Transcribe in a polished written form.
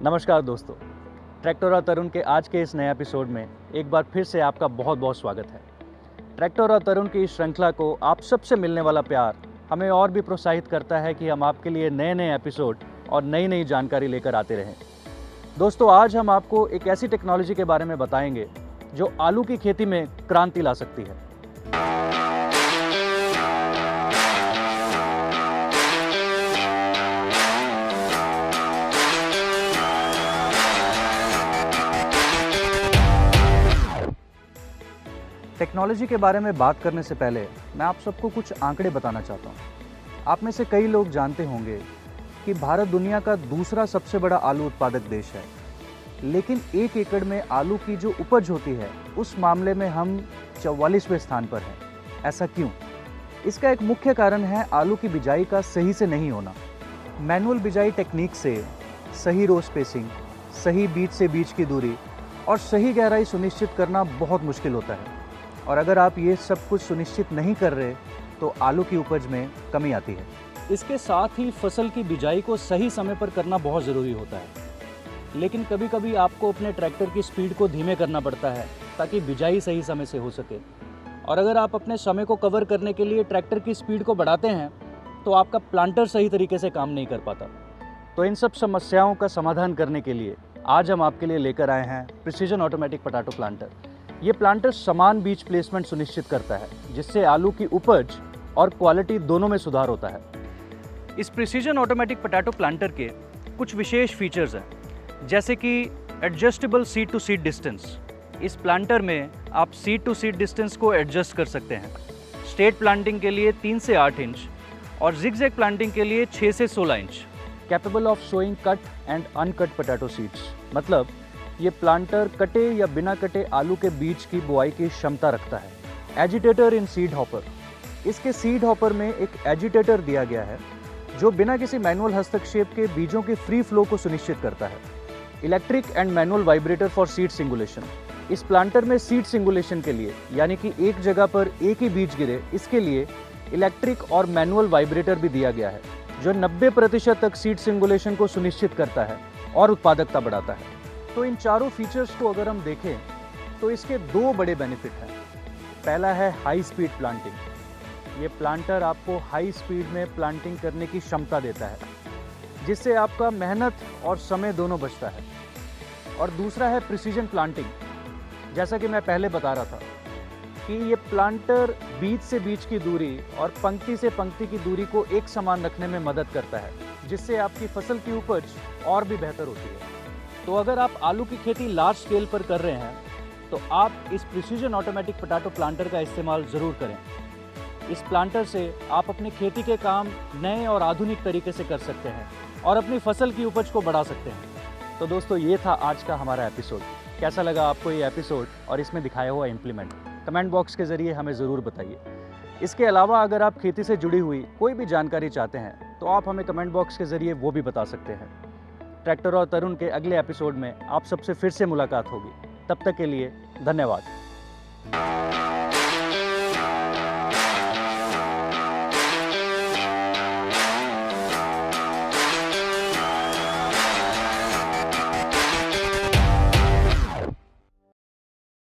नमस्कार दोस्तों, ट्रैक्टर और तरुण के आज के इस नए एपिसोड में एक बार फिर से आपका बहुत बहुत स्वागत है। ट्रैक्टर और तरुण की इस श्रृंखला को आप सबसे मिलने वाला प्यार हमें और भी प्रोत्साहित करता है कि हम आपके लिए नए नए एपिसोड और नई नई जानकारी लेकर आते रहें। दोस्तों, आज हम आपको एक ऐसी टेक्नोलॉजी के बारे में बताएंगे जो आलू की खेती में क्रांति ला सकती है। टेक्नोलॉजी के बारे में बात करने से पहले मैं आप सबको कुछ आंकड़े बताना चाहता हूँ। आप में से कई लोग जानते होंगे कि भारत दुनिया का दूसरा सबसे बड़ा आलू उत्पादक देश है, लेकिन 1 एकड़ में आलू की जो उपज होती है उस मामले में हम 44वें स्थान पर हैं। ऐसा क्यों? इसका एक मुख्य कारण है आलू की बिजाई का सही से नहीं होना। मैनुअल बिजाई टेक्निक से सही रो स्पेसिंग, सही बीज से बीज की दूरी और सही गहराई सुनिश्चित करना बहुत मुश्किल होता है, और अगर आप ये सब कुछ सुनिश्चित नहीं कर रहे तो आलू की उपज में कमी आती है। इसके साथ ही फसल की बिजाई को सही समय पर करना बहुत ज़रूरी होता है, लेकिन कभी कभी आपको अपने ट्रैक्टर की स्पीड को धीमे करना पड़ता है ताकि बिजाई सही समय से हो सके। और अगर आप अपने समय को कवर करने के लिए ट्रैक्टर की स्पीड को बढ़ाते हैं तो आपका प्लांटर सही तरीके से काम नहीं कर पाता। तो इन सब समस्याओं का समाधान करने के लिए आज हम आपके लिए लेकर आए हैं प्रिसीजन ऑटोमेटिक पोटैटो प्लांटर। ये प्लांटर समान बीज प्लेसमेंट सुनिश्चित करता है, जिससे आलू की उपज और क्वालिटी दोनों में सुधार होता है। इस प्रिसीजन ऑटोमेटिक पोटैटो प्लांटर के कुछ विशेष फीचर्स हैं, जैसे कि adjustable seed to seed distance. इस प्लांटर में आप सीड टू सीड डिस्टेंस को एडजस्ट कर सकते हैं। स्ट्रेट प्लांटिंग के लिए 3 से 8 इंच और जिगजैग प्लांटिंग के लिए 6 से 16 inch. Capable of showing cut and uncut potato seeds, मतलब ये प्लांटर कटे या बिना कटे आलू के बीज की बुआई की क्षमता रखता है। एजिटेटर इन सीड हॉपर, इसके सीड हॉपर में एक एजिटेटर दिया गया है जो बिना किसी मैनुअल हस्तक्षेप के बीजों के फ्री फ्लो को सुनिश्चित करता है। Electric and manual vibrator for seed singulation, इस प्लांटर में सीड सिंगुलेशन के लिए, यानी कि एक जगह पर एक ही बीज गिरे, इसके लिए इलेक्ट्रिक और मैनुअल वाइब्रेटर भी दिया गया है जो 90% तक सीड सिंगुलेशन को सुनिश्चित करता है और उत्पादकता बढ़ाता है। तो इन चारों फीचर्स को अगर हम देखें तो इसके 2 बड़े बेनिफिट हैं। पहला है हाई स्पीड प्लांटिंग। ये प्लांटर आपको हाई स्पीड में प्लांटिंग करने की क्षमता देता है, जिससे आपका मेहनत और समय दोनों बचता है। और दूसरा है प्रिसीजन प्लांटिंग। जैसा कि मैं पहले बता रहा था कि ये प्लांटर बीज से बीज की दूरी और पंक्ति से पंक्ति की दूरी को एक समान रखने में मदद करता है, जिससे आपकी फसल की उपज और भी बेहतर होती है। तो अगर आप आलू की खेती लार्ज स्केल पर कर रहे हैं तो आप इस प्रिसीजन ऑटोमेटिक पोटैटो प्लांटर का इस्तेमाल ज़रूर करें। इस प्लांटर से आप अपनी खेती के काम नए और आधुनिक तरीके से कर सकते हैं और अपनी फसल की उपज को बढ़ा सकते हैं। तो दोस्तों, ये था आज का हमारा एपिसोड। कैसा लगा आपको ये एपिसोड और इसमें दिखाया हुआ इम्प्लीमेंट? कमेंट बॉक्स के ज़रिए हमें ज़रूर बताइए। इसके अलावा अगर आप खेती से जुड़ी हुई कोई भी जानकारी चाहते हैं तो आप हमें कमेंट बॉक्स के ज़रिए वो भी बता सकते हैं। ट्रैक्टर और तरुण के अगले एपिसोड में आप सबसे फिर से मुलाकात होगी। तब तक के लिए धन्यवाद।